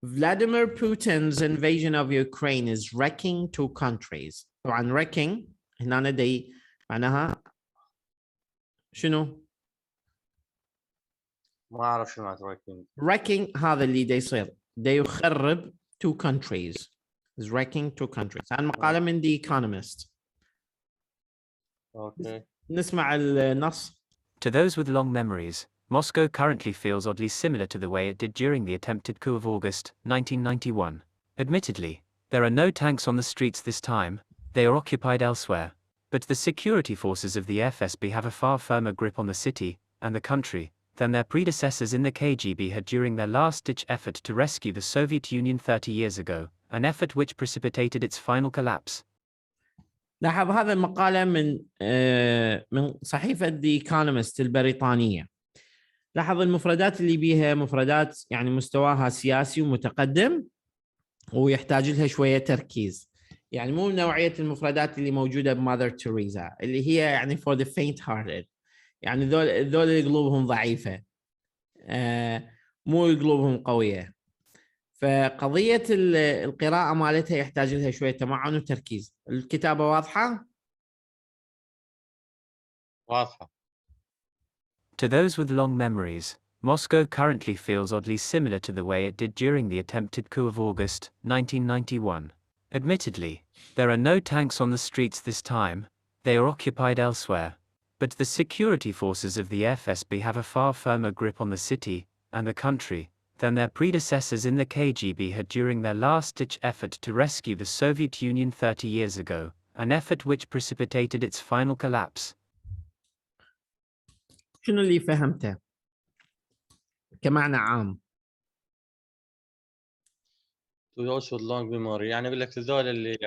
Vladimir Putin's invasion of Ukraine is wrecking two countries. طبعا wrecking هنا دي معناها شنو؟ ما اعرف شو معنى wrecking. wrecking هذا اللي دا يصير، دا يخرب two countries. is wrecking two countries. هذه مقالة من The Economist. اوكي. نسمع النص. To those with long memories, Moscow currently feels oddly similar to the way it did during the attempted coup of August 1991. Admittedly, there are no tanks on the streets this time, they are occupied elsewhere, but the security forces of the FSB have a far firmer grip on the city and the country than their predecessors in the KGB had during their last-ditch effort to rescue the Soviet Union 30 years ago, an effort which precipitated its final collapse. لاحظ هذا المقالة من صحيفة The Economist البريطانية. لاحظ المفردات اللي بيها مفردات يعني مستواها سياسي ومتقدم ويحتاج لها شوية تركيز. يعني مو نوعية المفردات اللي موجودة بماذر تيريزا اللي هي يعني for the faint hearted. يعني ذول اللي قلوبهم ضعيفة، مو قلوبهم قوية. فقضية القراءة مالتها يحتاج لها شوية تمعن وتركيز. الكتابة واضحة؟ واضحة. To those with long memories, Moscow currently feels oddly similar to the way it did during the attempted coup of August 1991. Admittedly, there are no tanks on the streets this time, they are occupied elsewhere, but the security forces of the FSB have a far firmer grip on the city and the country than their predecessors in the KGB had during their last-ditch effort to rescue the Soviet Union 30 years ago, an effort which precipitated its final collapse. شنو اللي فهمته كمعنى عام؟ To those with long memory يعني يقول لك هذول اللي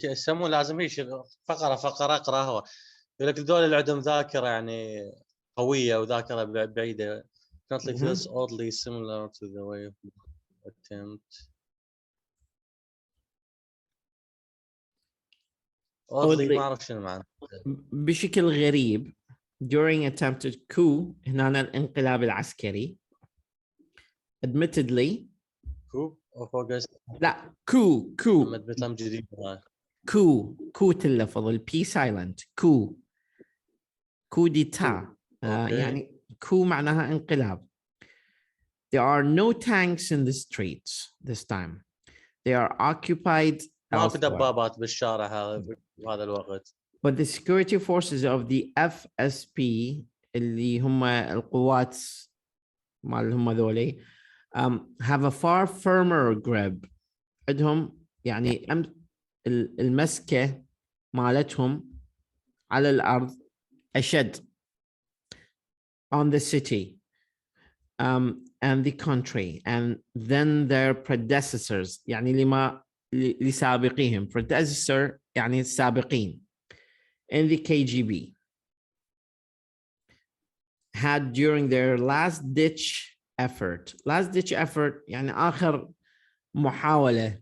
يسمون لازم ايش فقرة اقرا هو يقول لك هذول اللي عندهم ذاكرة يعني قوية وذاكرة بعيدة. Currently feels oddly similar to the way of attempt. oddly ما اعرف شنو معنى. بشكل غريب during attempted coup هنا الانقلاب العسكري. admittedly coup of August. لا coup مثل جديد. coup تلفظ البي سايلنت coup ديتا يعني coup معناها انقلاب. There are no tanks in the streets this time. They are occupied. ماكو دبابات بالشارع هذا الوقت. But the security forces of the FSP اللي هم القوات مال هم ذولي have a far firmer grip. عندهم يعني المسكة مالتهم على الأرض أشد on the city and the country and then their predecessors يعني لسابقيهم. predecessor يعني السابقين in the KGB had during their last ditch effort يعني آخر محاولة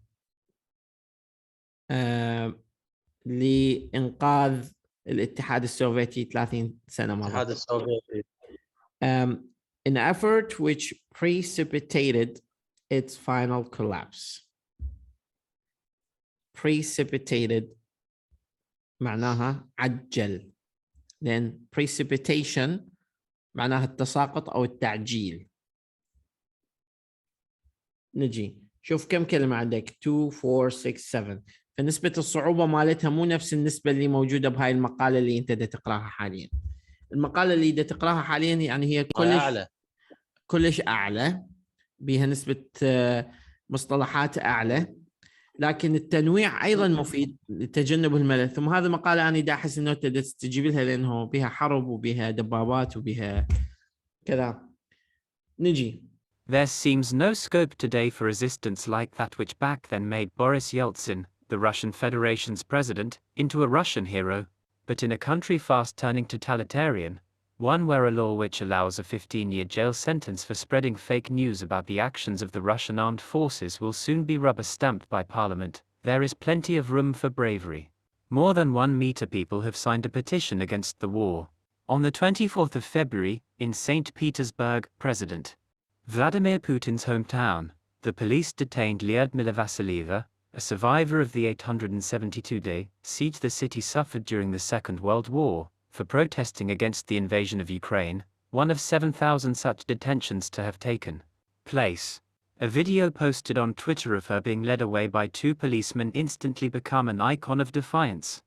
لإنقاذ الاتحاد السوفيتي 30 سنة مرة. الاتحاد السوفيتي. An effort which precipitated its final collapse. Precipitated معناها عجل. Then precipitation معناها التساقط أو التعجيل. نجي شوف كم كلمة عندك 2 4 6 7. فنسبة الصعوبة مالتها مو نفس النسبة اللي موجودة بهاي المقالة اللي أنت دا تقراها حاليا. المقالة اللي دا تقراها حاليا يعني هي كلش أعلى بها نسبة مصطلحات أعلى، لكن التنويع أيضا مفيد لتجنب الملل. ثم هذه مقالة أنا دا أحس إنه تقدر تستجيب لها لأنه بها حرب وبها دبابات وبها كذا. نجي. There seems no scope today for resistance like that which back then made Boris Yeltsin, the Russian Federation's president, into a Russian hero, but in a country fast turning totalitarian, one where a law which allows a 15-year jail sentence for spreading fake news about the actions of the Russian armed forces will soon be rubber-stamped by Parliament, there is plenty of room for bravery. More than 1 million people have signed a petition against the war. On the 24th of February, in St. Petersburg, President Vladimir Putin's hometown, the police detained Lyudmila Vasilieva, a survivor of the 872-day siege the city suffered during the Second World War, for protesting against the invasion of Ukraine, one of 7,000 such detentions to have taken place. A video posted on Twitter of her being led away by two policemen instantly become an icon of defiance.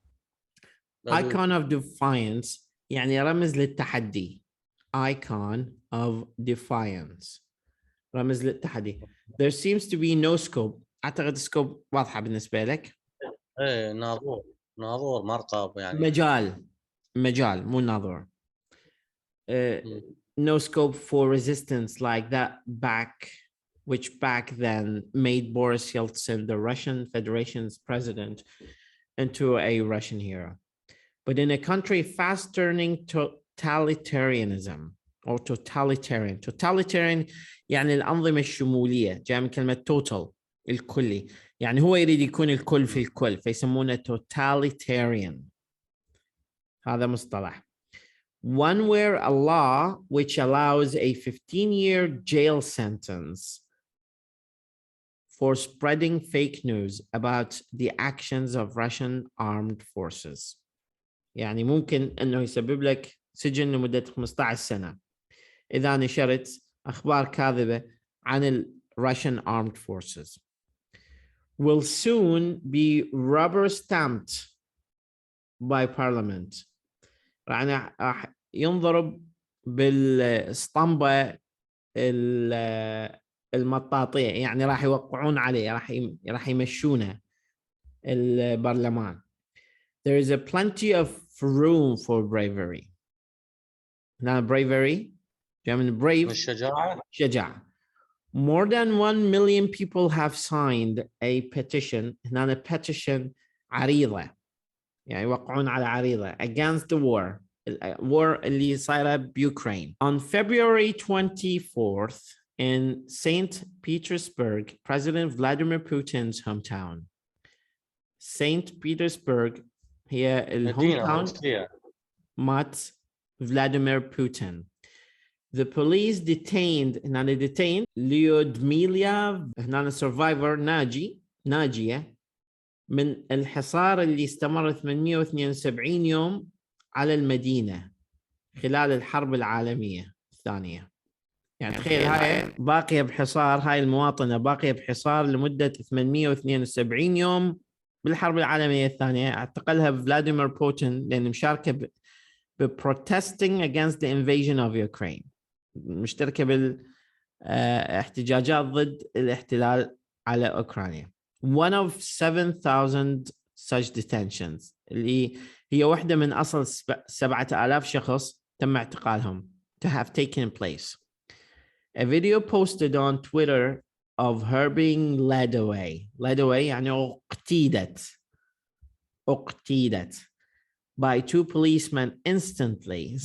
Icon of defiance يعني رمز للتحدي. Icon of defiance. رمز للتحدي. There seems to be no scope. أعتقد scope واضحة بالنسبة لك. ايه ناظور مرقب يعني. مجال مو ناظور. No scope for resistance like that which back then made Boris Yeltsin, the Russian Federation's president, into a Russian hero. But in a country fast turning totalitarianism or totalitarian يعني الأنظمة الشمولية، جاء من كلمة total الكلي، يعني هو يريد يكون الكل في الكل فيسمونه totalitarian. هذا مصطلح. One where a law which allows a 15-year jail sentence for spreading fake news about the actions of Russian armed forces. يعني ممكن أنه يسبب لك سجن لمدة 15 سنة إذا نشرت أخبار كاذبة عن ال Russian armed forces. Will soon be rubber stamped by parliament. راح ينضرب بالاسطمبة المطاطية، يعني راح يوقعون عليه، راح يمشونه البرلمان. There is a plenty of room for bravery. Now bravery جاء من brave شجاعة. More than 1 million people have signed a petition. هنا petition عريضة، يعني يوقعون على عريضة against the war اللي صايرة بيوكرين. On February 24th in St. Petersburg, President Vladimir Putin's hometown. St. Petersburg هي الهومتاون مات Vladimir Putin. The police detained ليودميلا هنا survivor ناجية من الحصار اللي استمر 872 يوم على المدينة خلال الحرب العالمية الثانية. يعني تخيل هاي باقية بحصار، هاي المواطنة باقية بحصار لمدة 872 يوم بالحرب العالمية الثانية. اعتقلها فلاديمير بوتين لأن مشاركة protesting against the invasion of Ukraine، مشتركة بالاحتجاجات ضد الاحتلال على أوكرانيا. One of 7,000 such detentions اللي هي واحدة من أصل 7,000 شخص تم اعتقالهم to have taken place. A video posted on Twitter of her being led away يعني اقتيدت by two policemen instantly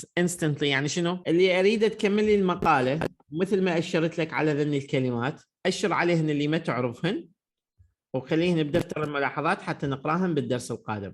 يعني شنو؟ اللي أريد تكمل لي المقالة مثل ما أشرت لك على ذني الكلمات، أشر عليهن اللي ما تعرفهن وخليهن بدفتر الملاحظات حتى نقراهن بالدرس القادم.